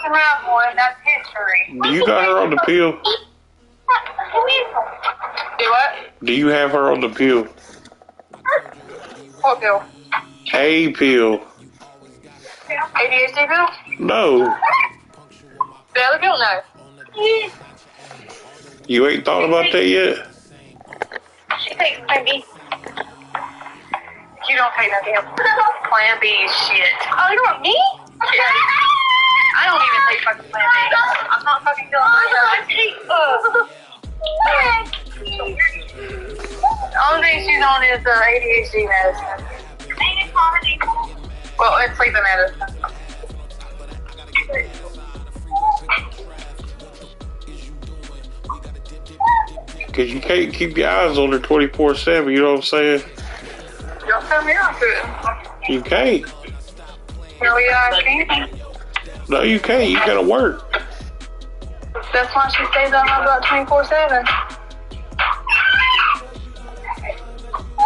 fucking around, boy. That's history. Do you got her on the pill? Do what? Do you have her on the pill? What pill? A pill. ADHD pill? No. The other pill? No. You ain't thought about that yet? She takes Plan B. You don't take that damn Plan B shit. Oh, you want me? I don't even take fucking Plan B. I'm not fucking doing the only thing she's on is ADHD medicine. Well, it's sleeping medicine. Because you can't keep your eyes on her 24/7, you know what I'm saying? Don't tell me I couldn't. You can't. Hell yeah, I can. No, you can't. You gotta work. That's why she stays on my butt 24/7.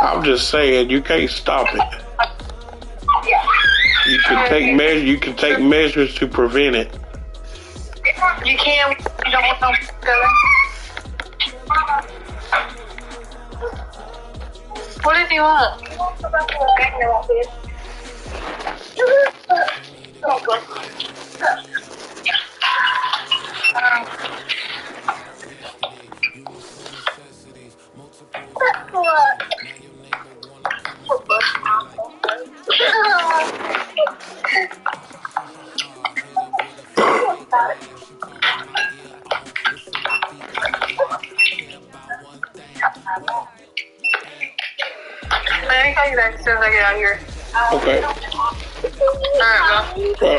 I'm just saying, you can't stop it. You can take measures. You can take measures to prevent it. You can. You don't want no going. What did you want? Let me call you back as soon as I get out of here. Okay. Alright, bro.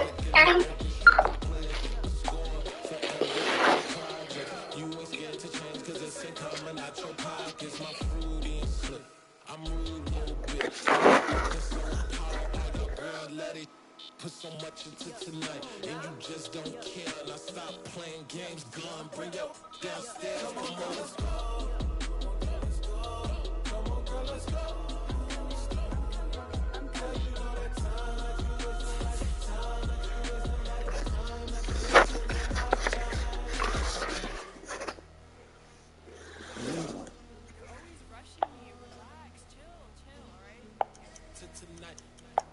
Put so much into tonight, and you just don't care. And I stop playing games, gun, bring up downstairs. Come on, let's go. Come on, girl, let's go.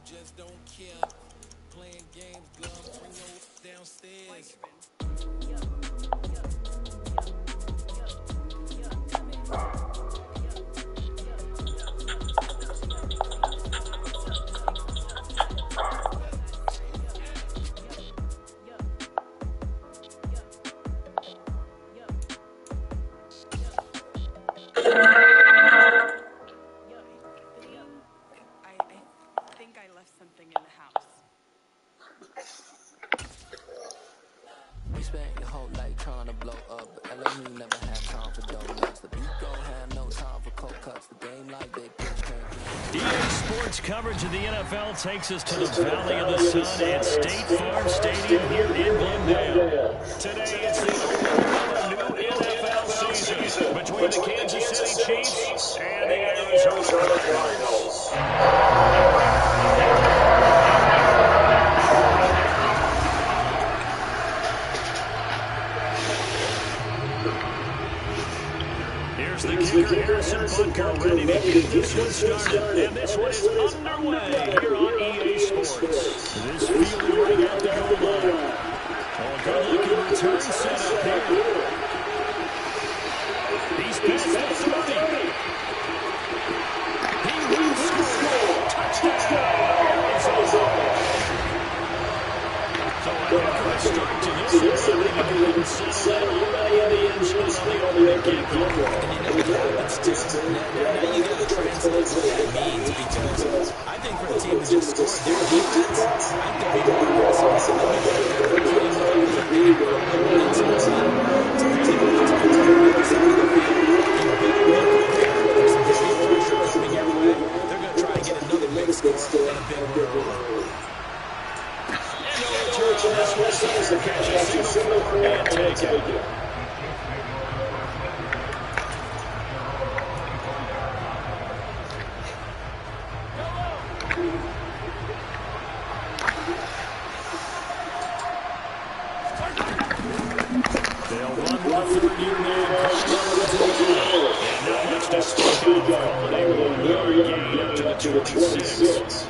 Just don't care. Playing games, gun, bring up downstairs. Coverage of the NFL takes us to the Valley of the Sun at State Farm Stadium here in Glendale. Today it's the opening of a new NFL season between the Kansas City Chiefs and the Arizona Cardinals. Here's the kicker, Harrison Butker, ready to get this one started. And this one is underway here on EA Sports. This field right at the goal line. Oh, good-looking return set up here. He's past the 30. He will score. Touchdown, Arizona. So after a start to this one, something to go and settle in already in the end zone on the opening kickoff. Now you got to translate what that means because I think for a team to just score their defense, I think they be more aggressive. They're going to try and get another big score and a big run. And no return on this one. Seems to catch a single and take it. They'll run with the third-year man, Carl Edwards in the air. And not much to speak of, calling a 1-yard gain up to the 26.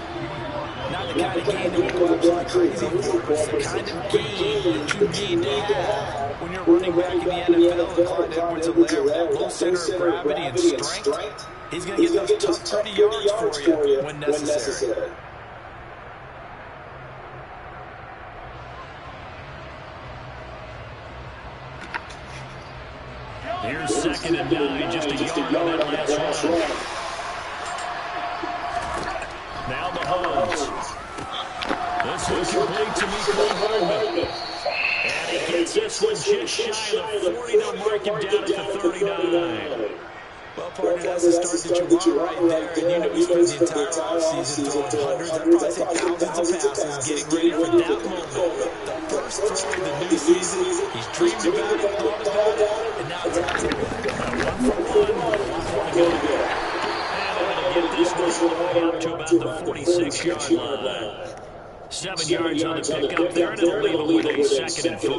Not the kind of gain that will go absolutely crazy for. It's the kind of gain that you need to have when you're running back in the NFL. And Clyde Edwards-Helaire with that low center of gravity and strength, he's going to get those tough 30 yards for you when necessary. Here's 2nd and 9, just a yard on that last run. Now Mahomes. This one complete to Mecole Hardman. And he gets this one just shy of the 40. They'll mark him down at the 39. Well, partner, that's the start that you want right there. And you know he spent the entire offseason throwing hundreds, I'd probably say thousands of passes, getting ready for that moment. The first throw of the new season. He's dreamed about it, thought about it, and now it's happening. 1 for 1, 1 for the good. Get this one all the way up to about the 46-yard line. 7 yards on the pickup there, and it'll leave them with a 2nd and 3.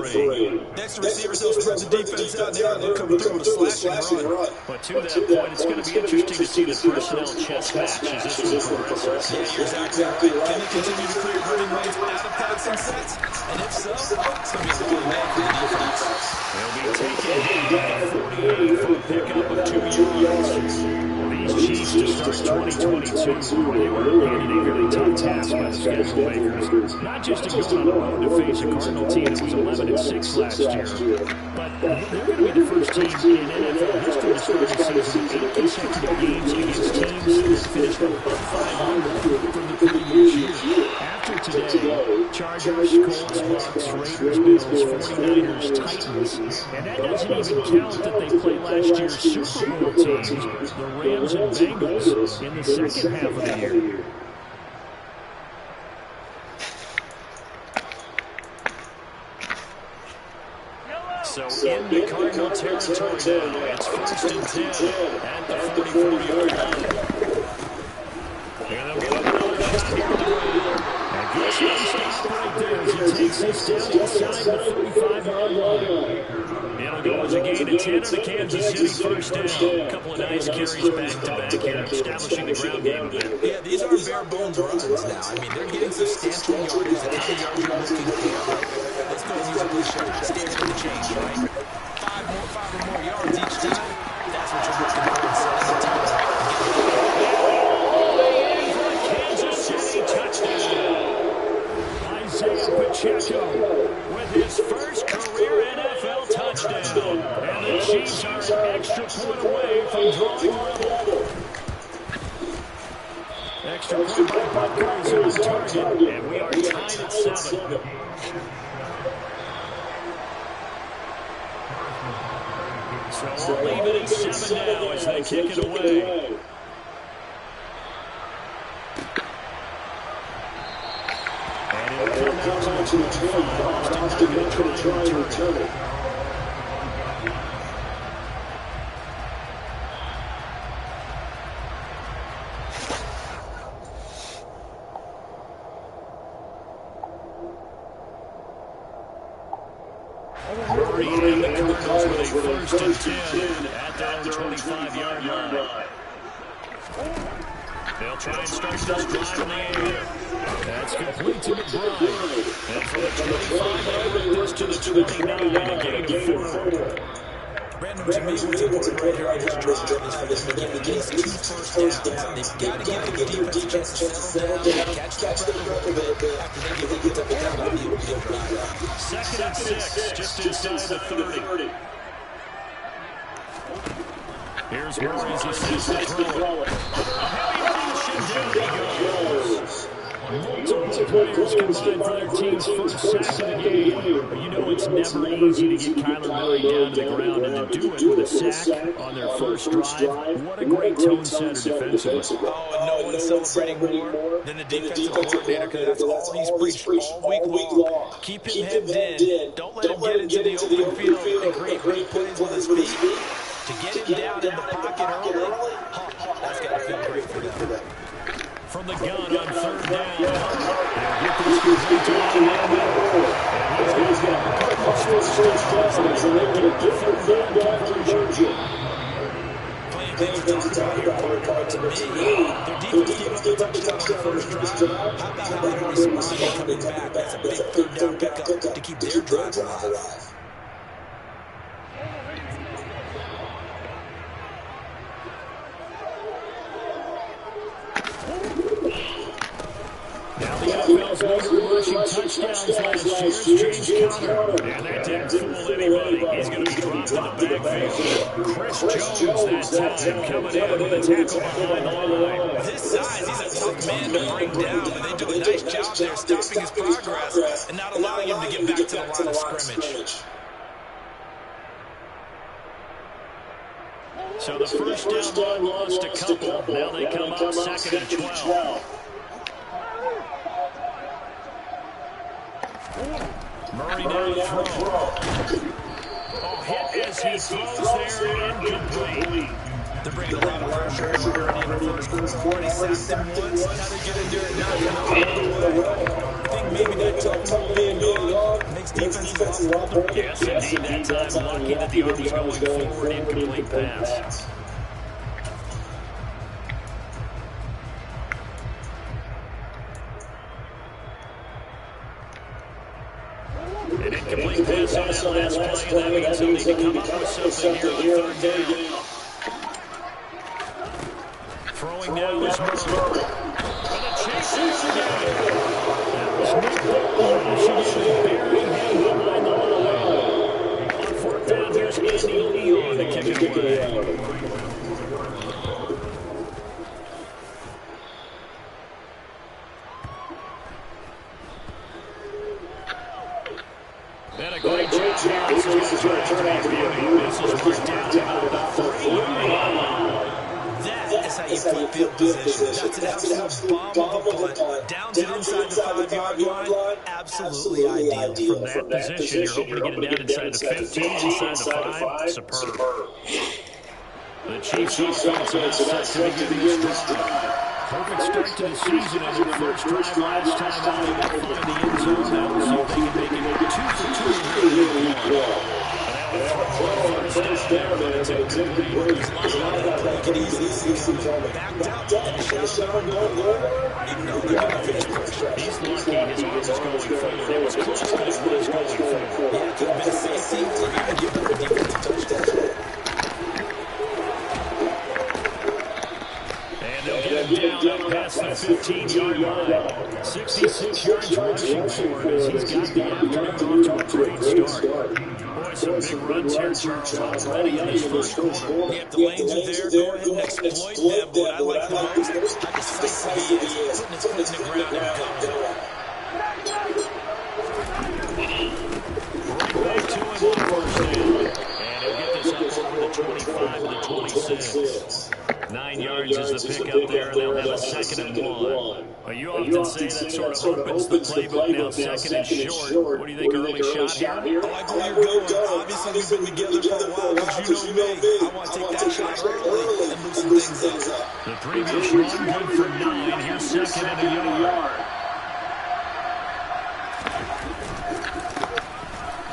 Next, the receivers will spread the defense out there, and they'll come through with a slash and run. But to that point, it's going to be interesting to see the personnel chess match as this one progresses. Yeah, you're exactly right. Can they continue to create running lanes out of passing sets? And if so, it's going to be a long man for the defense. They'll be taken down at 48 for a pickup of 2 yards. These Chiefs to start 2022, they were handed a very tough task by the schedule makers. Not just to go on the road to face a Cardinal team that was 11-6 last year, but they're going to be the first team in NFL history to start the season 8 consecutive games against teams that finished above 500 from the previous year. After today, Chargers, Colts, Bucks, Raiders, Bills, 49ers, Titans, and that doesn't even count that they played last year's Super Bowl teams, the Rams and Bengals, in the second half of the year. So in the Cardinal territory now, it's 1st and 10 at the 44-yard line. And they'll give up another shot here on the ground. And gets one stop right there as he takes this down inside the 35-yard line. It'll go as a gain of 10 on the Kansas City first down. A couple of nice carries back-to-back here, establishing the ground game a bit. Yeah, these are bare-bones runs now. I mean, they're getting substantial yardage, the kind of yards you're looking for. Let's go and use a cliche. Standard in the change, right? Five or more yards each time. That's what you're looking for inside the time. Kansas City touchdown. Isaiah Pacheco with his first career NFL touchdown. And the Chiefs are an extra point away from drawing level. Extra point by Butker is on target, and we are tied at 7. So I'll leave it at 7 now as they kick it away. And it'll come out to the 25. Austin's going to try and return it. Murray and the Cardinals with a 1st and 10 at their own 25-yard line. They'll try and start this drive in the air. That's complete to McBride. And from the 25, they'll work this to the 29 and get it to 4. Brandon, to me, what's important right here on this drive is for them to get at least 2 first downs. They've got to give the defense a chance to settle down, catch their breath a little bit after they get to the down. That'll be a good drive. 2nd and 6, just inside the 30. Here's Murray's assist to throw it. Heavy motion, down he goes. Multiple players combined for their team's first sack of the game. But you know it's never easy to get Kyler Murray down to the ground, and to do it with a sack on their first drive, what a great tone setter defensively. Oh, and no one's celebrating more than the defensive coordinator, because that's all he's preached all week long. Keep him hemmed in. Don't let him get into the open field and create great plays with his feet. To get him down in the pocket early, that's got to feel great for them. From the gun on 3rd down. They'll get this complete to Allen. And he's going to get a Cardinals first touchdowns, and they're able to get their third down conversion. Plenty of things to talk about here, Parker, but to me, their defense gave up a touchdown on the first drive. How about how they responded coming back? That's a big third down pickup to keep their drive alive. Now the NFL's leader rushing touchdowns last year is James Conner. And that didn't fool anybody. He's going to be dropped in the backfield. Chris Jones that time coming in with a tackle behind the line. This size, he's a tough man to bring down. And they do a nice job there stopping his progress and not allowing him to get back to the line of scrimmage. So the first down line lost a couple. Now they come up second and 12. Murray now to throw. Oh, hit as he throws there, incomplete. They're bringing a lot of pressure in the first quarter. They sacked them once. Now they get in there and knock them out. I think maybe that tough move being long makes defenses a lot more. Yes, indeed. That time lucky that the arm was going forward. Incomplete pass. An incomplete pass on that last play. That means they'll need to come up with something here on third down. Throwing now is Murray. And a chase again. That was Michigan burying him behind the line. On fourth down, here's Andy Leon to kick it away. And a great job. This is going to turn out to be a beauty. This is right down to about the 3-yard line. That's how you put field position. That's an absolute bomb of a punt. Down to inside the 5-yard line. Absolutely ideal. From that position, you're hoping to get it down inside the 15, inside the 5. Superb. The Chiefs offense set to begin this drive. Perfect start to the season on their first drive last time out. They got find the end zone. Now we'll see if they can make it 2 for 2 in week 1. First down, and it's incomplete. He's lined up like it easy. Backed out, and the shot going there. Even though they're going to finish pressure. He's lucky his arm is going forward. It was close, but his arm is going forward. Yeah, it could have been a safety or even give them a defensive touchdown. And they'll get him down past the 15-yard line. 66 yards rushing for him as he's got the afternoon off to a great start. Boy, some big runs here, Charles, already in his first quarter. Yeah, if the lanes are there, go ahead and exploit them. What I like the most, how decisive he is, putting his foot in the ground and going. Right back to him on first down. And he'll get this up over the 25 to the 26. 9 yards is the pickup there, and they'll have a second and 1. Well, you often say that sort of opens the playbook now, second and short. What do you think, early shot here? I like where you're going. Obviously, we've been together for a while, but you know me. I want to take that shot early and loosen things up. The previous run good for 9. Here's second and a yard.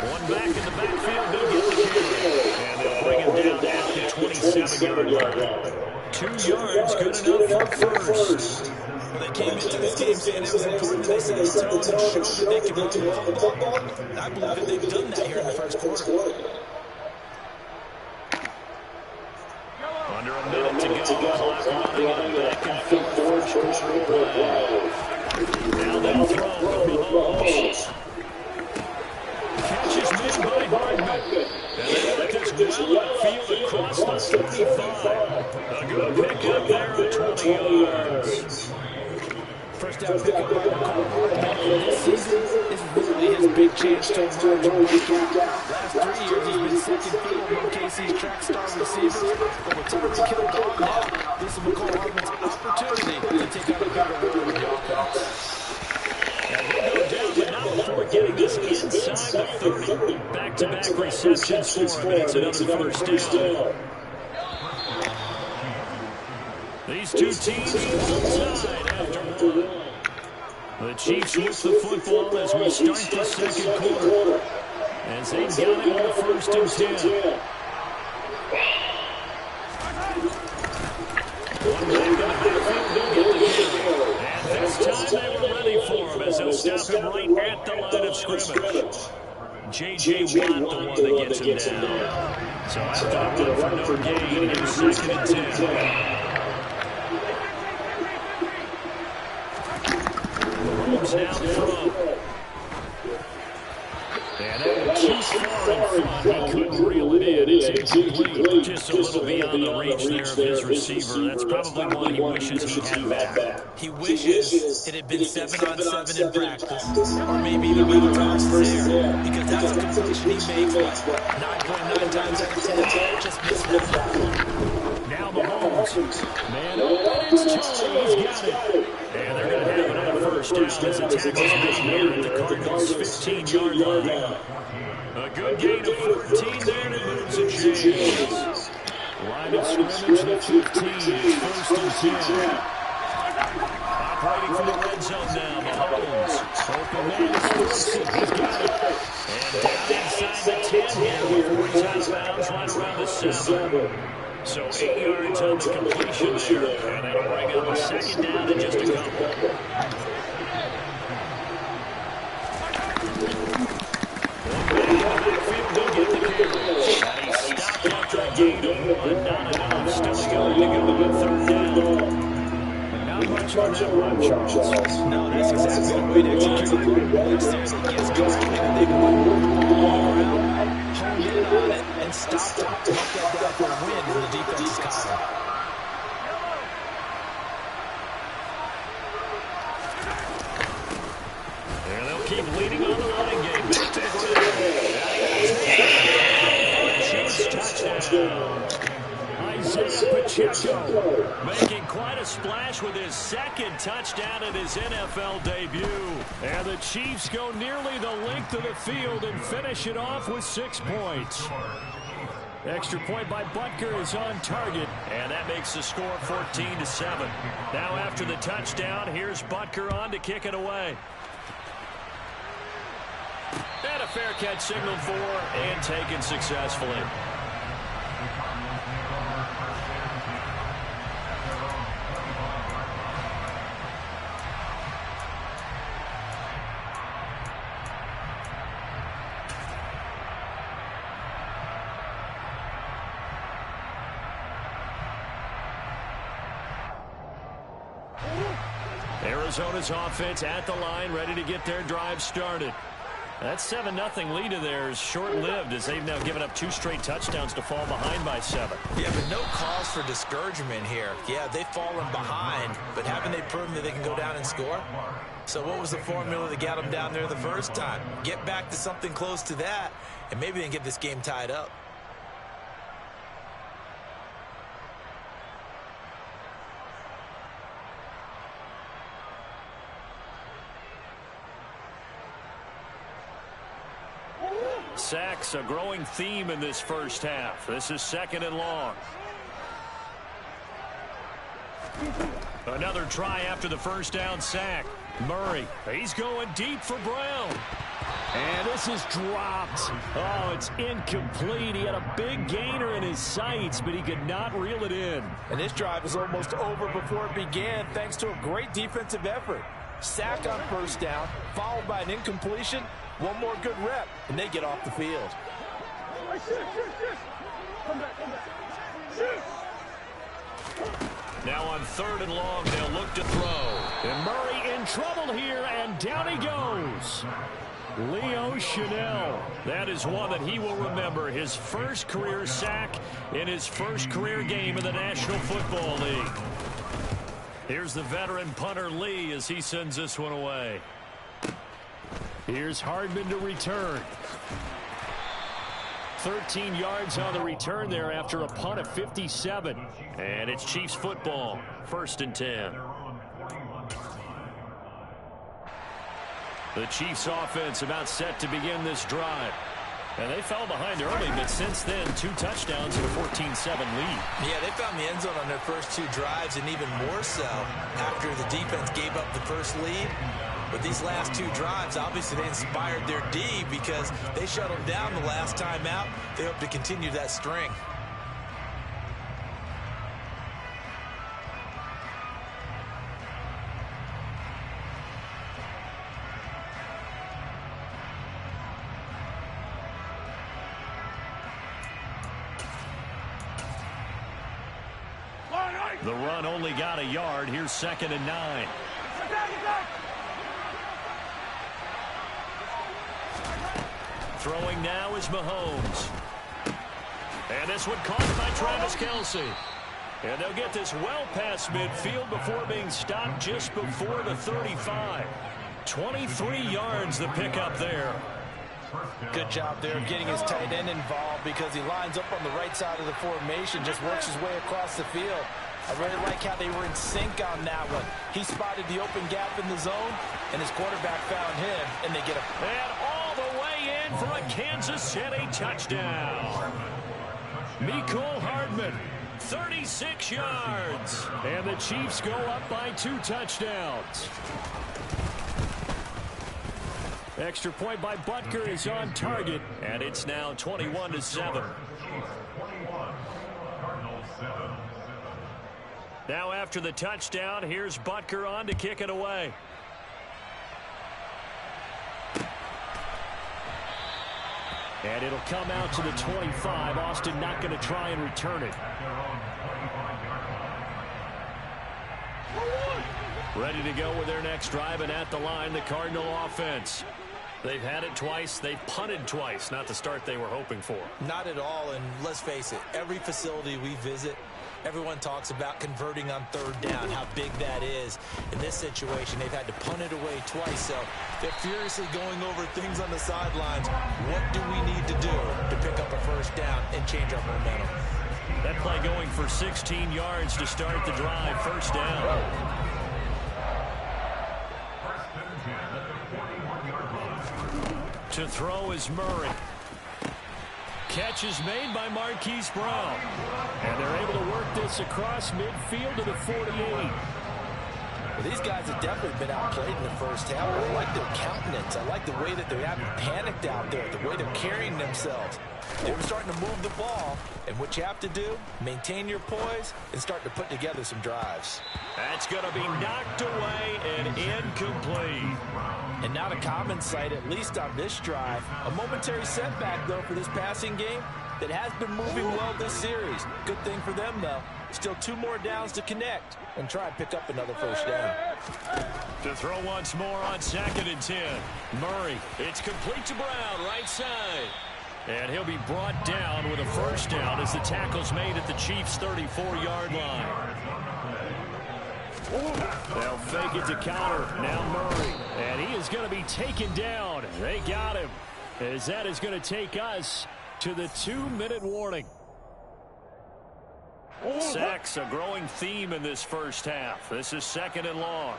One back in the backfield, they'll get the carry. And they'll bring him down at the 27-yard line. 2 yards, good enough for first. Well, they came into this game saying it was important. They said it's time to show that they can run the football. I believe that they've done that here in the first quarter. Under a minute to go. Clock running back and forth. First quarter play. Now they'll throw for Mahomes. Catch is made by Hardman. And they put this well upfield across the 35. A good pickup there at 20 yards. First down pickup by Hardman. This season is really his big chance to emerge and break out. Last 3 years he's been second field among KC's track star receivers. But with time to kill dog now, this is McCall Hardman's opportunity to take out a bigger role in the offense. And he'll go down, but not before getting this inside the 30. Back-to-back receptions for him, and it's another first down. These two teams tied after one. The Chiefs with the football as we start the second quarter. As they've got it on 1st and 10. One back in the backfield, they'll get the carry. And this time they were ready for him as they'll stop him right at the line of scrimmage. J.J. Watt, the one that gets him down. So after the run for no gain, here's 2nd and 10. Mahomes now throw. And that was too far in front. He couldn't reel it in. It's incomplete. Just a little beyond the reach there of his receiver. That's probably one he wishes he had back. He wishes it had been 7-on-7 in practice. Or maybe the real toss there. Because that's a completion he makes. 9.9 times out of 10. Just missed that. Now Mahomes. Man, it's Charlie. He's got it. And they're going to have it on 1st down as the tackle's made here at the Cardinals' 15-yard line. A good gain of 14 there, and it moves the chains. Line of scrimmage, the 15. It's 1st and 10. Operating from the red zone now, Mahomes. Open man is Wilson. He's got it. And down inside the 10 here before he's out of bounds right around the 7. So 8 yards on the completion there. And that'll bring up a 2nd down in just a couple. They'll get the carry. And he stopped after a gain of 1. Not enough. Still going to go with 3rd down. Not much on that run, Charles. No, that's exactly the way to execute it. Instead, he gets going and they go around, hone in on it, and stop to help that guy for a win in the defense's column. And they'll keep leading on the running game. Back to the touchdown. Isaiah Pacheco making quite a splash with his 2nd touchdown in his NFL debut. And the Chiefs go nearly the length of the field and finish it off with 6 points. Extra point by Butker is on target, and that makes the score 14-7. Now after the touchdown, here's Butker on to kick it away. And a fair catch signaled for and taken successfully. Arizona's offense at the line, ready to get their drive started. That 7-0 lead of theirs short-lived as they've now given up 2 straight touchdowns to fall behind by 7. Yeah, but no cause for discouragement here. Yeah, they've fallen behind, but haven't they proven that they can go down and score? So what was the formula that got them down there the first time? Get back to something close to that, and maybe they can get this game tied up. Sacks, a growing theme in this first half. This is 2nd and long. Another try after the first down sack. Murray, he's going deep for Brown. And this is dropped. Oh, it's incomplete. He had a big gainer in his sights, but he could not reel it in. And this drive is almost over before it began, thanks to a great defensive effort. Sack on first down, followed by an incompletion. One more good rep, and they get off the field. Now on 3rd and long, they'll look to throw. And Murray in trouble here, and down he goes. Leo Chanel. That is one that he will remember. His first career sack in his first career game in the National Football League. Here's the veteran punter Lee as he sends this one away. Here's Hardman to return. 13 yards on the return there after a punt of 57. And it's Chiefs football. 1st and 10. The Chiefs offense about set to begin this drive. And they fell behind early, but since then, 2 touchdowns and a 14-7 lead. Yeah, they found the end zone on their first 2 drives, and even more so after the defense gave up the first lead. But these last two drives, obviously they inspired their D because they shut them down the last time out. They hope to continue that string. The run only got a yard. Here's 2nd and 9. Throwing now is Mahomes. And this one caught by Travis Kelce. And they'll get this well past midfield before being stopped just before the 35. 23 yards the pickup there. Good job there getting his tight end involved because he lines up on the right side of the formation, just works his way across the field. I really like how they were in sync on that one. He spotted the open gap in the zone, and his quarterback found him, and they get a... And all the way in for a Kansas City touchdown. Mecole Hardman, 36 yards. And the Chiefs go up by 2 touchdowns. Extra point by Butker is on target, and it's now 21-7. Now after the touchdown, here's Butker on to kick it away. And it'll come out to the 25. Austin not going to try and return it. Ready to go with their next drive, and at the line, the Cardinal offense. They've had it twice. They've punted twice. Not the start they were hoping for. Not at all, and let's face it, every facility we visit, everyone talks about converting on 3rd down, how big that is. In this situation, they've had to punt it away twice, so they're furiously going over things on the sidelines. What do we need to do to pick up a 1st down and change our momentum? That play going for 16 yards to start the drive. 1st down. To throw is Murray. Catch is made by Marquise Brown. And they're able to work this across midfield to the 48. Well, these guys have definitely been outplayed in the 1st half. I like their countenance. I like the way that they haven't panicked out there, the way they're carrying themselves. They were starting to move the ball, and what you have to do, maintain your poise and start to put together some drives. That's going to be knocked away and incomplete. And not a common sight, at least on this drive. A momentary setback, though, for this passing game that has been moving well this series. Good thing for them, though. Still 2 more downs to connect and try and pick up another 1st down. To throw once more on 2nd and 10. Murray, it's complete to Brown, right side. And he'll be brought down with a 1st down as the tackle's made at the Chiefs' 34-yard line. They'll fake it to counter. Now Murray. And he is going to be taken down. They got him. As that is going to take us to the 2-minute warning. Sacks, a growing theme in this 1st half. This is 2nd and long.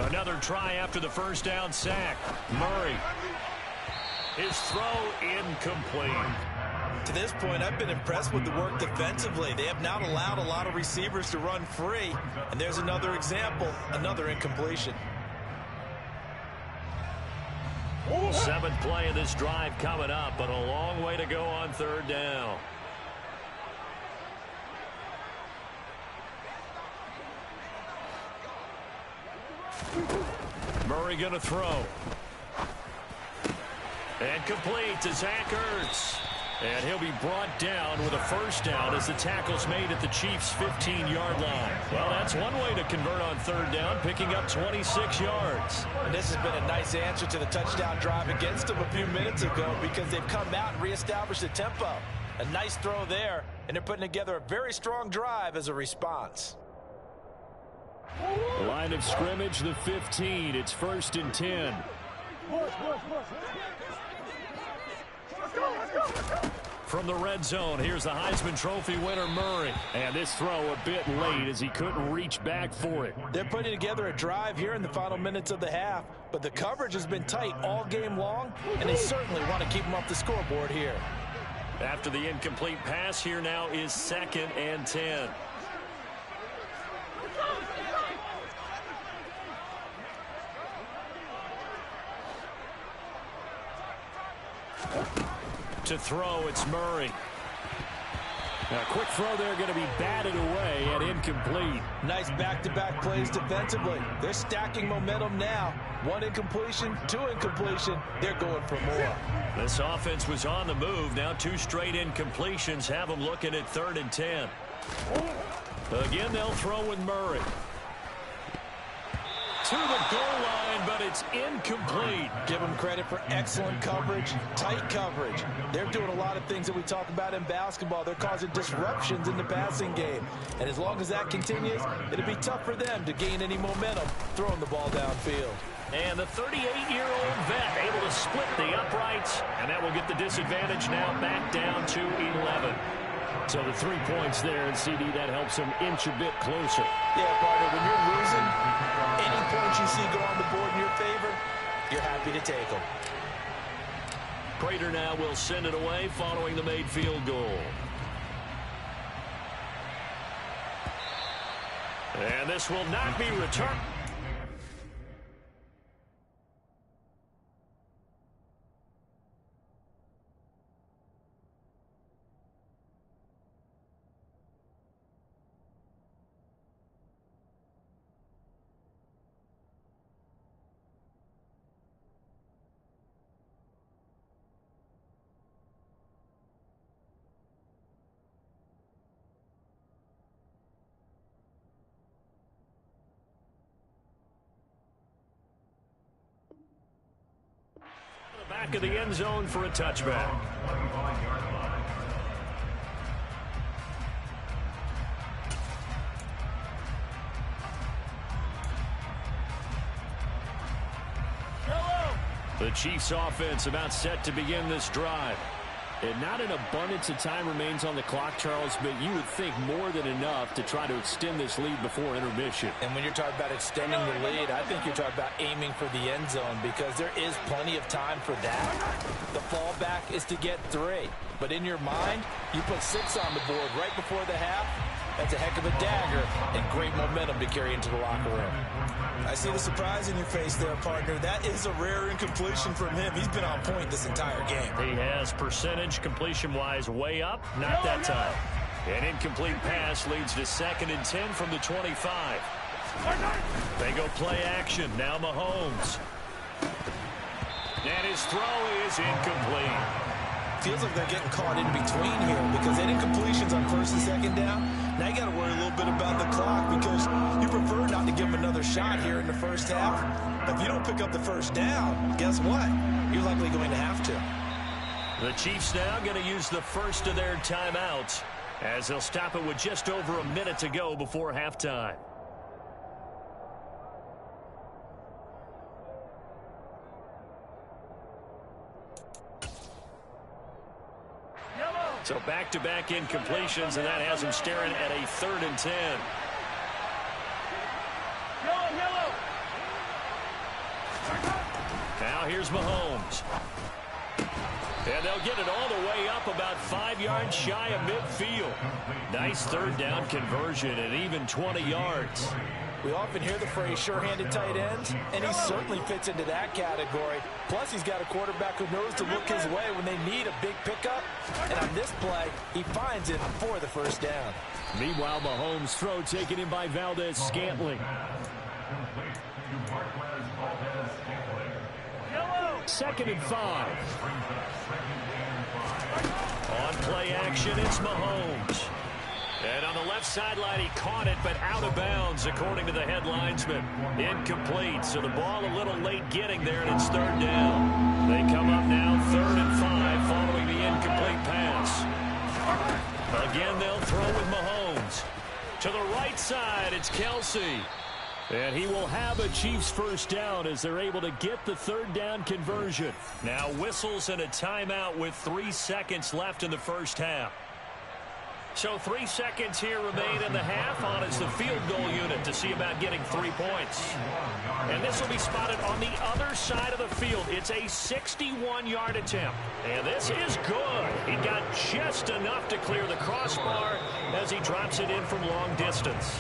Another try after the 1st down sack. Murray. His throw incomplete. To this point, I've been impressed with the work defensively. They have not allowed a lot of receivers to run free. And there's another example, another incompletion. 7th play of this drive coming up, but a long way to go on 3rd down. Murray going to throw. And complete to Zach Ertz. And he'll be brought down with a 1st down as the tackle's made at the Chiefs' 15-yard line. Well, that's one way to convert on 3rd down, picking up 26 yards. And this has been a nice answer to the touchdown drive against them a few minutes ago because they've come out and reestablished the tempo. A nice throw there, and they're putting together a very strong drive as a response. Line of scrimmage, the 15. It's 1st and 10. From the red zone, here's the Heisman Trophy winner, Murray. And this throw a bit late as he couldn't reach back for it. They're putting together a drive here in the final minutes of the half, but the coverage has been tight all game long, and they certainly want to keep them off the scoreboard here. After the incomplete pass, here now is 2nd and 10. To throw, it's Murray. Now, a quick throw there going to be batted away and incomplete. Nice back-to-back plays defensively. They're stacking momentum now. 1 incompletion, 2 incompletion. They're going for more. This offense was on the move. Now 2 straight incompletions have them looking at 3rd and 10. Again, they'll throw with Murray. To the goal line, but it's incomplete. Give them credit for excellent coverage, tight coverage. They're doing a lot of things that we talk about in basketball. They're causing disruptions in the passing game. And as long as that continues, it'll be tough for them to gain any momentum throwing the ball downfield. And the 38-year-old vet able to split the uprights, and that will get the disadvantage now back down to 11. So the 3 points there, and CD, that helps them inch a bit closer. Yeah, partner, when you're losing, any points you see go on the board in your favor, you're happy to take them. Prater now will send it away following the made field goal. And this will not be returned. Back of the end zone for a touchback. The Chiefs offense about set to begin this drive. And not an abundance of time remains on the clock, Charles, but you would think more than enough to try to extend this lead before intermission. And when you're talking about extending the lead, I think you're talking about aiming for the end zone because there is plenty of time for that. The fallback is to get 3. But in your mind, you put 6 on the board right before the half. That's a heck of a dagger and great momentum to carry into the locker room. I see the surprise in your face there, partner. That is a rare incompletion from him. He's been on point this entire game. He has percentage completion-wise way up, not that time. An incomplete pass leads to 2nd and 10 from the 25. They go play action. Now Mahomes. And his throw is incomplete. Feels like they're getting caught in between here because they had incompletions on 1st and 2nd down. Now you got to worry a little bit about the clock because you prefer not to give them another shot here in the first half. But if you don't pick up the first down, guess what? You're likely going to have to. The Chiefs now going to use the first of their timeouts as they'll stop it with just over a minute to go before halftime. So back-to-back incompletions, and that has them staring at a 3rd and 10. Now here's Mahomes. And they'll get it all the way up about 5 yards shy of midfield. Nice 3rd down conversion and even 20 yards. We often hear the phrase sure-handed tight ends, and he certainly fits into that category. Plus, he's got a quarterback who knows to look his way when they need a big pickup. And on this play, he finds it for the first down. Meanwhile, Mahomes' throw taken in by Valdez-Scantling. 2nd and 5. On play action, it's Mahomes. And on the left sideline, he caught it, but out of bounds, according to the head linesman. Incomplete, so the ball a little late getting there, and it's 3rd down. They come up now 3rd and 5 following the incomplete pass. Again, they'll throw with Mahomes. To the right side, it's Kelsey. And he will have a Chiefs first down as they're able to get the 3rd down conversion. Now whistles and a timeout with 3 seconds left in the first half. So 3 seconds here remain in the half. On is the field goal unit to see about getting 3 points. And this will be spotted on the other side of the field. It's a 61-yard attempt. And this is good. He got just enough to clear the crossbar as he drops it in from long distance.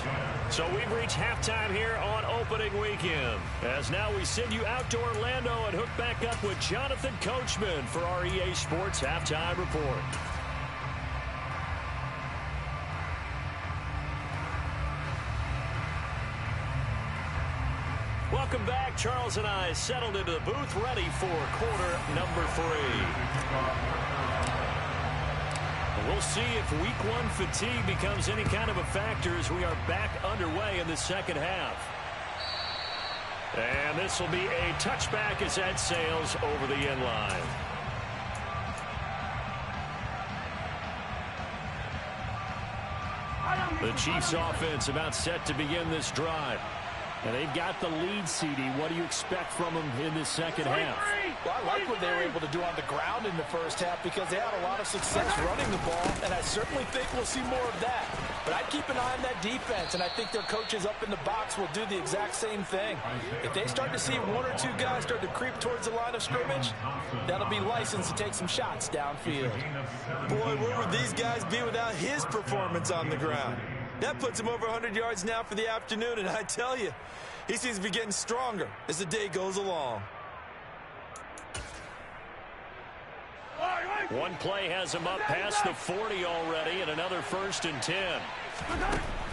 So we've reached halftime here on opening weekend. As now we send you out to Orlando and hook back up with Jonathan Coachman for our EA Sports Halftime Report. Welcome back. Charles and I settled into the booth, ready for quarter number 3. We'll see if week 1 fatigue becomes any kind of a factor as we are back underway in the second half. And this will be a touchback as that sails over the end line. The Chiefs offense about set to begin this drive. And they've got the lead, CD. What do you expect from them in this second half? Well, I like what they were able to do on the ground in the first half because they had a lot of success running the ball, and I certainly think we'll see more of that. But I'd keep an eye on that defense, and I think their coaches up in the box will do the exact same thing. If they start to see 1 or 2 guys start to creep towards the line of scrimmage, that'll be licensed to take some shots downfield. Boy, where would these guys be without his performance on the ground? That puts him over 100 yards now for the afternoon, and I tell you, he seems to be getting stronger as the day goes along. One play has him up past the 40 already, and another 1st and 10.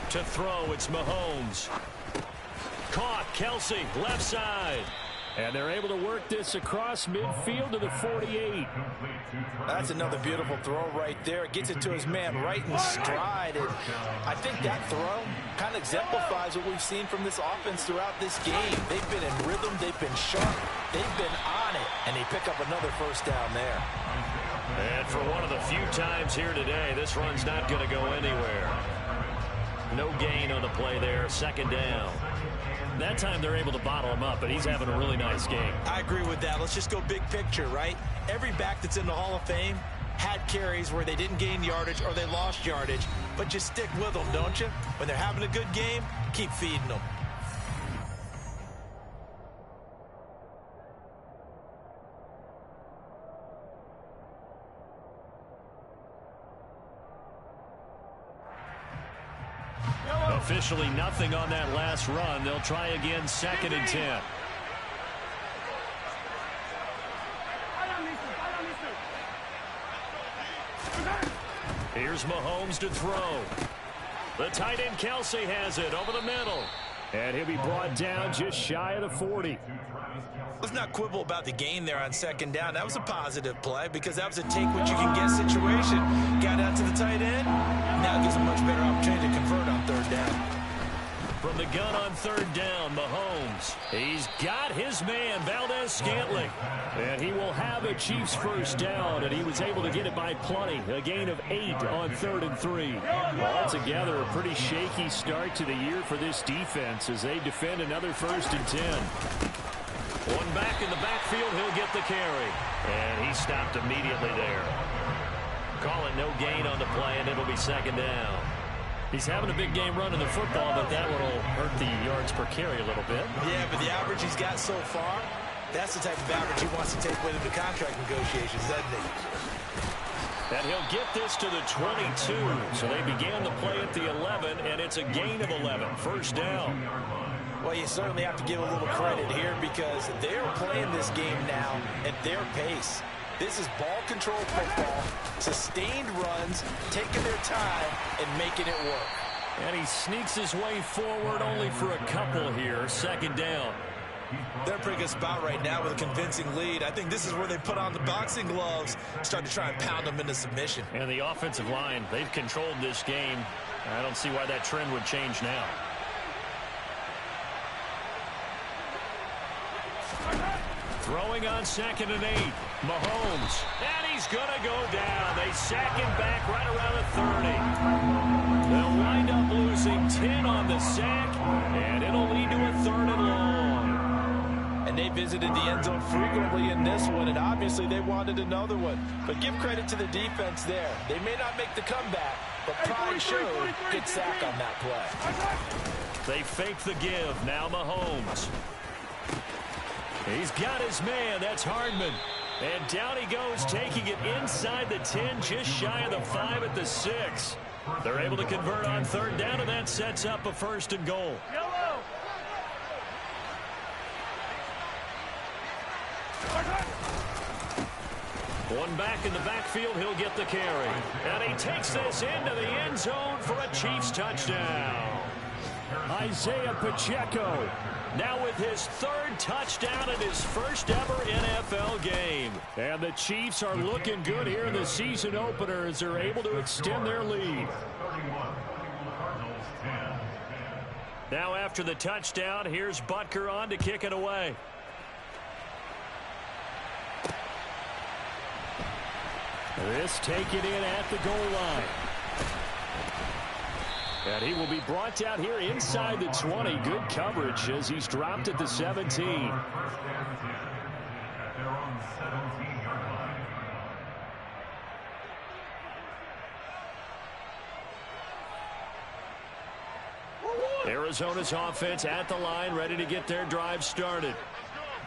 To throw, it's Mahomes. Caught, Kelsey, left side. And they're able to work this across midfield to the 48. That's another beautiful throw right there. Gets it to his man right in stride. And I think that throw kind of exemplifies what we've seen from this offense throughout this game. They've been in rhythm. They've been sharp. They've been on it. And they pick up another 1st down there. And for one of the few times here today, this run's not going to go anywhere. No gain on the play there. 2nd down. That time they're able to bottle him up, but he's having a really nice game. I agree with that. Let's just go big picture, right? Every back that's in the Hall of Fame had carries where they didn't gain yardage or they lost yardage, but you stick with them, don't you? When they're having a good game, keep feeding them. Officially nothing on that last run. They'll try again 2nd and 10. Here's Mahomes to throw. The tight end Kelsey has it over the middle. And he'll be brought down just shy of the 40. Let's not quibble about the gain there on 2nd down. That was a positive play because that was a take-what-you-can-get situation. Got out to the tight end. Now it gives a much better opportunity to convert on 3rd down. From the gun on 3rd down, Mahomes. He's got his man, Valdez-Scantling. And he will have a Chiefs 1st down, and he was able to get it by plenty. A gain of 8 on 3rd and 3. Altogether, a pretty shaky start to the year for this defense as they defend another 1st and 10. One back in the backfield, he'll get the carry. And he stopped immediately there. Call it no gain on the play, and it'll be 2nd down. He's having a big game running the football, but that one will hurt the yards per carry a little bit. Yeah, but the average he's got so far, that's the type of average he wants to take with him to contract negotiations, doesn't he? And he'll get this to the 22. So they began the play at the 11, and it's a gain of 11. 1st down. Well, you certainly have to give a little credit here because they're playing this game now at their pace. This is ball control football, sustained runs, taking their time, and making it work. And he sneaks his way forward only for a couple here. 2nd down. They're in a pretty good spot right now with a convincing lead. I think this is where they put on the boxing gloves, start to try and pound them into submission. And the offensive line, they've controlled this game. I don't see why that trend would change now. Throwing on 2nd and 8. Mahomes. And he's going to go down. They sack him back right around the 30. They'll wind up losing 10 on the sack, and it'll lead to a 3rd and long. And And they visited the end zone frequently in this one, and obviously they wanted another one. But give credit to the defense there. They may not make the comeback, but pride showed. Good sack on that play. They fake the give. Now Mahomes. He's got his man. That's Hardman. And down he goes, taking it inside the 10, just shy of the 5 at the 6. They're able to convert on third down, and that sets up a 1st and goal. One back in the backfield, he'll get the carry. And he takes this into the end zone for a Chiefs touchdown. Isaiah Pacheco now with his 3rd touchdown in his first ever NFL game. And the Chiefs are looking good here in the season opener as they're able to extend their lead. Now after the touchdown, here's Butker on to kick it away. This taken in at the goal line. And he will be brought down here inside the 20. Good coverage as he's dropped at the 17. Arizona's offense at the line, ready to get their drive started.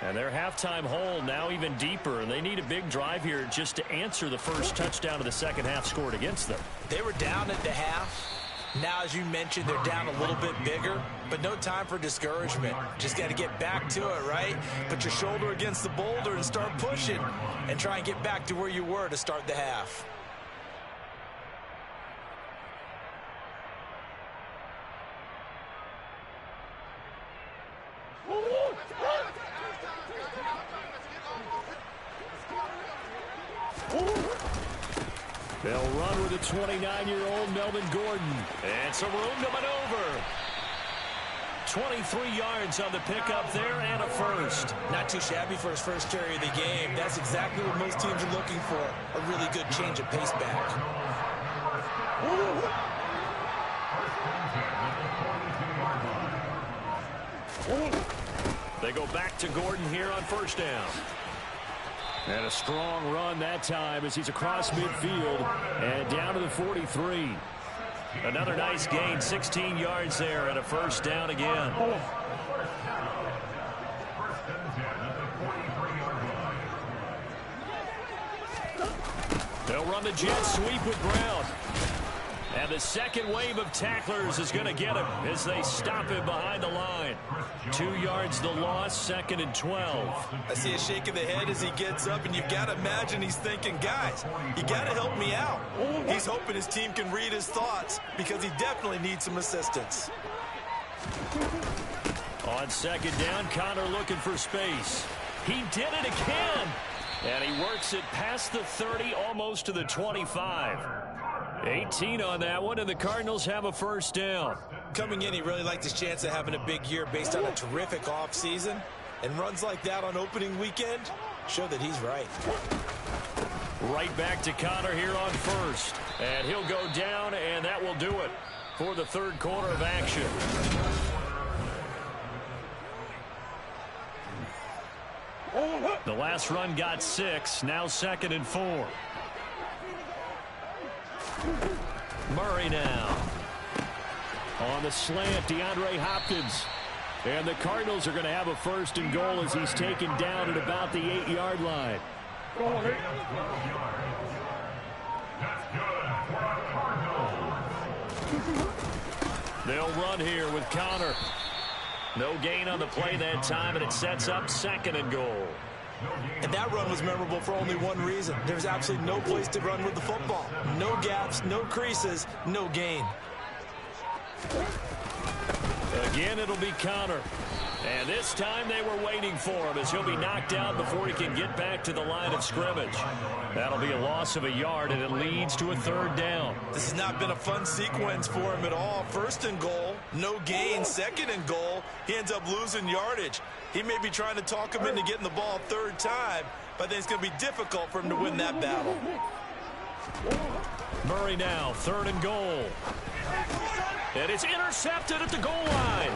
And their halftime hole now even deeper, and they need a big drive here just to answer the first touchdown of the second half scored against them. They were down at the half. Now, as you mentioned, they're down a little bit bigger, but no time for discouragement. Just got to get back to it, right? Put your shoulder against the boulder and start pushing and try and get back to where you were to start the half. They'll run with a 29-year-old Melvin Gordon. And some room to maneuver. 23 yards on the pickup there and a first. Not too shabby for his first carry of the game. That's exactly what most teams are looking for. A really good change of pace back. They go back to Gordon here on first down. And a strong run that time as he's across midfield and down to the 43. Another nice gain, 16 yards there and a first down again. They'll run the jet sweep with Brown. And the second wave of tacklers is going to get him as they stop him behind the line. 2 yards the loss, 2nd and 12. I see a shake of the head as he gets up, and you've got to imagine he's thinking, guys, you got to help me out. He's hoping his team can read his thoughts because he definitely needs some assistance. On second down, Connor looking for space. He did it again. And he works it past the 30, almost to the 25. 18 on that one, and the Cardinals have a first down. Coming in, he really liked his chance of having a big year based on a terrific offseason. And runs like that on opening weekend show that he's right. Right back to Connor here on first. And he'll go down, and that will do it for the third quarter of action. The last run got 6, now 2nd and 4. Murray now. On the slant, DeAndre Hopkins. And the Cardinals are going to have a first and goal as he's taken down at about the 8-yard line. They'll run here with Connor. No gain on the play that time, and it sets up 2nd and goal. And that run was memorable for only one reason. There's absolutely no place to run with the football. No gaps, no creases, no gain. Again, it'll be Connor. And this time they were waiting for him as he'll be knocked out before he can get back to the line of scrimmage. That'll be a loss of a yard, and it leads to a 3rd down. This has not been a fun sequence for him at all. 1st and goal, no gain. 2nd and goal, he ends up losing yardage. He may be trying to talk him into getting the ball 3rd time, but I think it's going to be difficult for him to win that battle. Murray now, 3rd and goal. And it's intercepted at the goal line.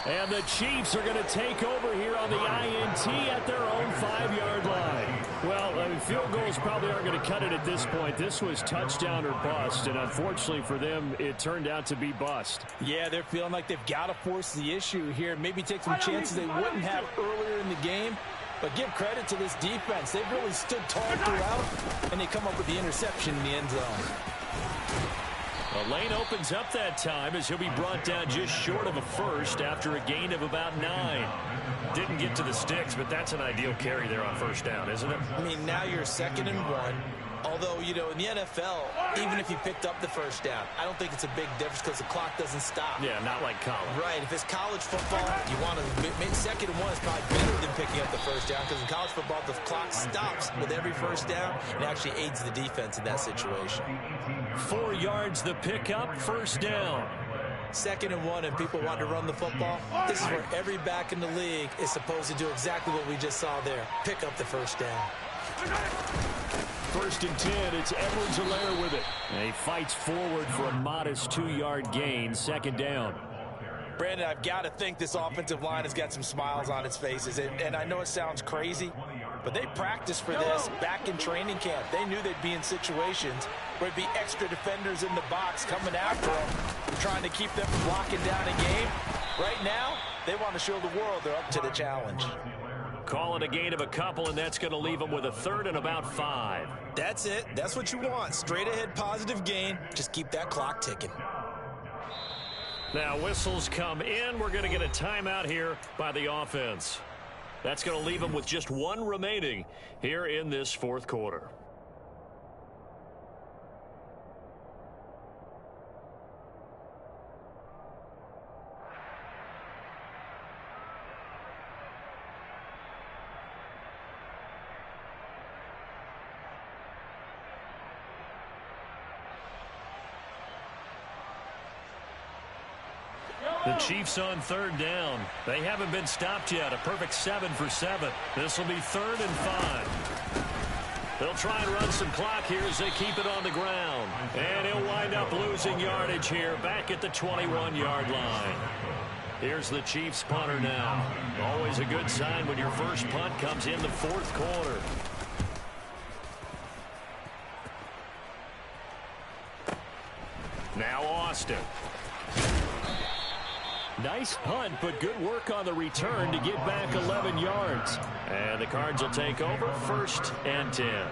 And the Chiefs are going to take over here on the INT at their own 5-yard line. Well, I mean, field goals probably aren't going to cut it at this point. This was touchdown or bust, and unfortunately for them, it turned out to be bust. Yeah, they're feeling like they've got to force the issue here. Maybe take some chances they wouldn't have earlier in the game. But give credit to this defense. They've really stood tall throughout, and they come up with the interception in the end zone. The lane opens up that time as he'll be brought down just short of a first after a gain of about 9. Didn't get to the sticks, but that's an ideal carry there on first down, isn't it? I mean, now you're 2nd and 1. Although, you know, in the NFL, even if you picked up the first down, I don't think it's a big difference because the clock doesn't stop. Yeah, not like college. Right. If it's college football, you want to make 2nd and 1 is probably better than picking up the first down because in college football, the clock stops with every first down and actually aids the defense in that situation. 4 yards the pickup, first down. 2nd and 1 and people want to run the football. This is where every back in the league is supposed to do exactly what we just saw there. Pick up the first down. 1st and 10, it's Edwards-Helaire with it. And he fights forward for a modest 2-yard gain, 2nd down. Brandon, I've got to think this offensive line has got some smiles on its faces. And I know it sounds crazy, but they practiced for this back in training camp. They knew they'd be in situations where it'd be extra defenders in the box coming after them, trying to keep them from locking down a game. Right now, they want to show the world they're up to the challenge. Call it a gain of a couple, and that's going to leave them with a 3rd and about 5. That's it. That's what you want. Straight ahead positive gain. Just keep that clock ticking. Now whistles come in. We're going to get a timeout here by the offense. That's going to leave them with just 1 remaining here in this 4th quarter. The Chiefs on 3rd down. They haven't been stopped yet. A perfect 7 for 7. This will be 3rd and 5. They'll try and run some clock here as they keep it on the ground. And he'll wind up losing yardage here back at the 21-yard line. Here's the Chiefs punter now. Always a good sign when your first punt comes in the 4th quarter. Now Austin. Nice punt, but good work on the return to get back 11 yards. And the Cards will take over 1st and 10.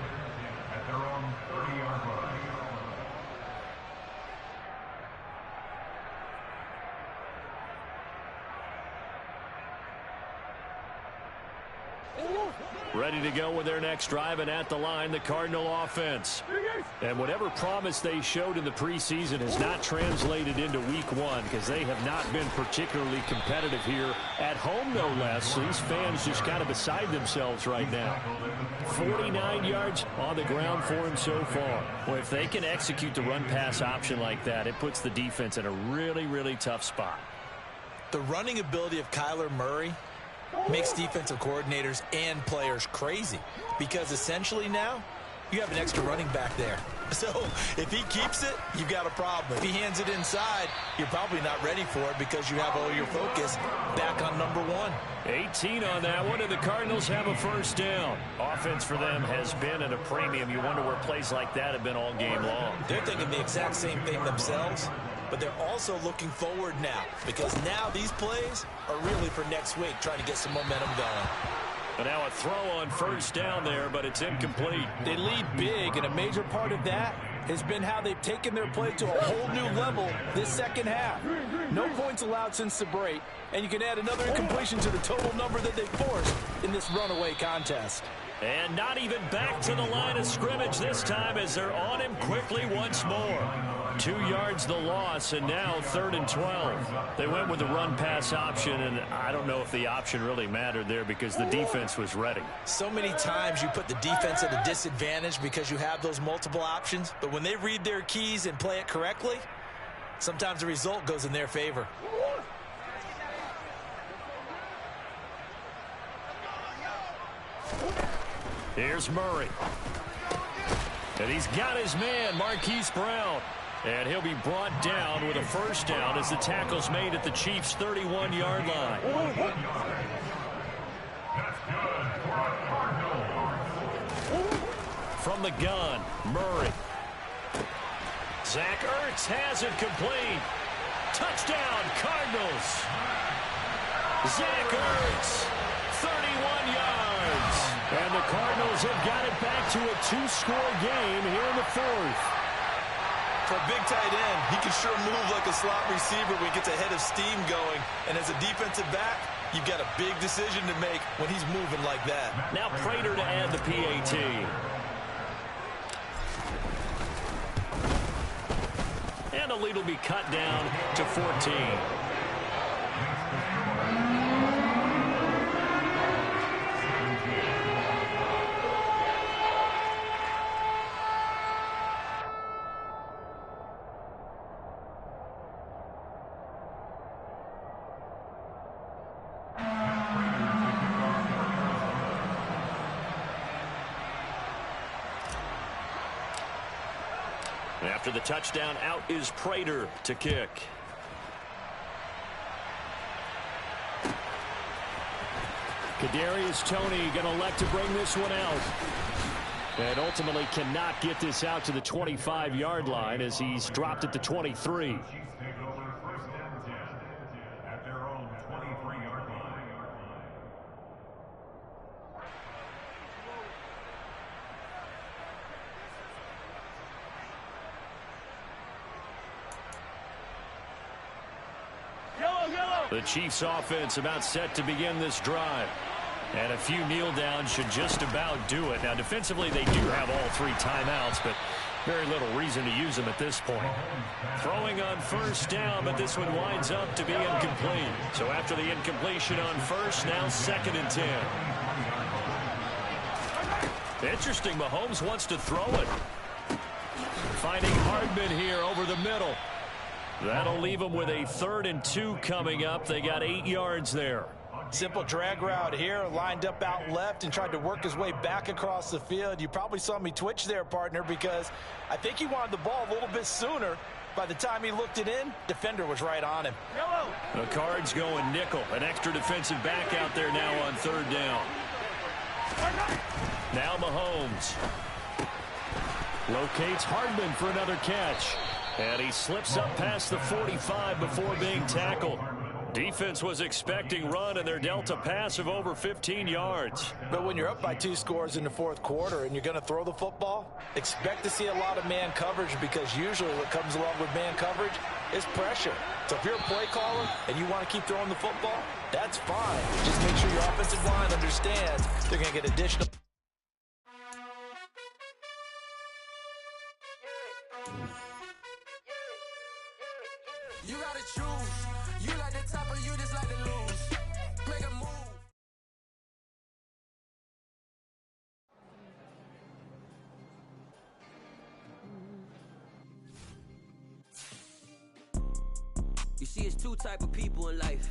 Ready to go with their next drive, and at the line, the Cardinal offense. And whatever promise they showed in the preseason has not translated into week 1 because they have not been particularly competitive here at home, no less. These fans just kind of beside themselves right now. 49 yards on the ground for him so far. Well, if they can execute the run-pass option like that, it puts the defense in a really, really tough spot. The running ability of Kyler Murray makes defensive coordinators and players crazy because essentially now you have an extra running back there. So if he keeps it, you've got a problem. If he hands it inside, you're probably not ready for it because you have all your focus back on number 1. 18 on that one, and the Cardinals have a first down. Offense for them has been at a premium. You wonder where plays like that have been all game long. They're thinking the exact same thing themselves, but they're also looking forward now because now these plays are really for next week, trying to get some momentum going. But now a throw on first down there, but it's incomplete. They lead big, and a major part of that has been how they've taken their play to a whole new level this second half. No points allowed since the break, and you can add another incompletion to the total number that they forced in this runaway contest. And not even back to the line of scrimmage this time as they're on him quickly once more. 2 yards the loss, and now 3rd and 12. They went with the run-pass option, and I don't know if the option really mattered there because the defense was ready. So many times you put the defense at a disadvantage because you have those multiple options, but when they read their keys and play it correctly, sometimes the result goes in their favor. Here's Murray. And he's got his man, Marquise Brown. And he'll be brought down with a first down as the tackle's made at the Chiefs' 31-yard line. From the gun, Murray. Zach Ertz has it complete. Touchdown, Cardinals. Zach Ertz, 31 yards. And the Cardinals have got it back to a 2-score game here in the fourth. For a big tight end, he can sure move like a slot receiver when he gets a head of steam going. And as a defensive back, you've got a big decision to make when he's moving like that. Now Prater to add the PAT. And the lead will be cut down to 14. After the touchdown, out is Prater to kick. Kadarius Toney going to elect to bring this one out. And ultimately cannot get this out to the 25-yard line as he's dropped at the 23. The Chiefs offense about set to begin this drive. And a few kneel downs should just about do it. Now defensively they do have all 3 timeouts, but very little reason to use them at this point. Throwing on first down, but this one winds up to be incomplete. So after the incompletion on first, now 2nd and 10. Interesting, Mahomes wants to throw it. Finding Hardman here over the middle. That'll leave them with a 3rd and 2 coming up. They got 8 yards there. Simple drag route here, lined up out left and tried to work his way back across the field. You probably saw me twitch there, partner, because I think he wanted the ball a little bit sooner. By the time he looked it in, defender was right on him. The Cards going nickel. An extra defensive back out there now on 3rd down. Now Mahomes locates Hardman for another catch. And he slips up past the 45 before being tackled. Defense was expecting run, and they're dealt a pass of over 15 yards. But when you're up by 2 scores in the 4th quarter and you're going to throw the football, expect to see a lot of man coverage, because usually what comes along with man coverage is pressure. So if you're a play caller and you want to keep throwing the football, that's fine. Just make sure your offensive line understands they're going to get additional. You gotta choose. You like the top or you just like to lose. Make a move. You see, it's 2 type of people in life.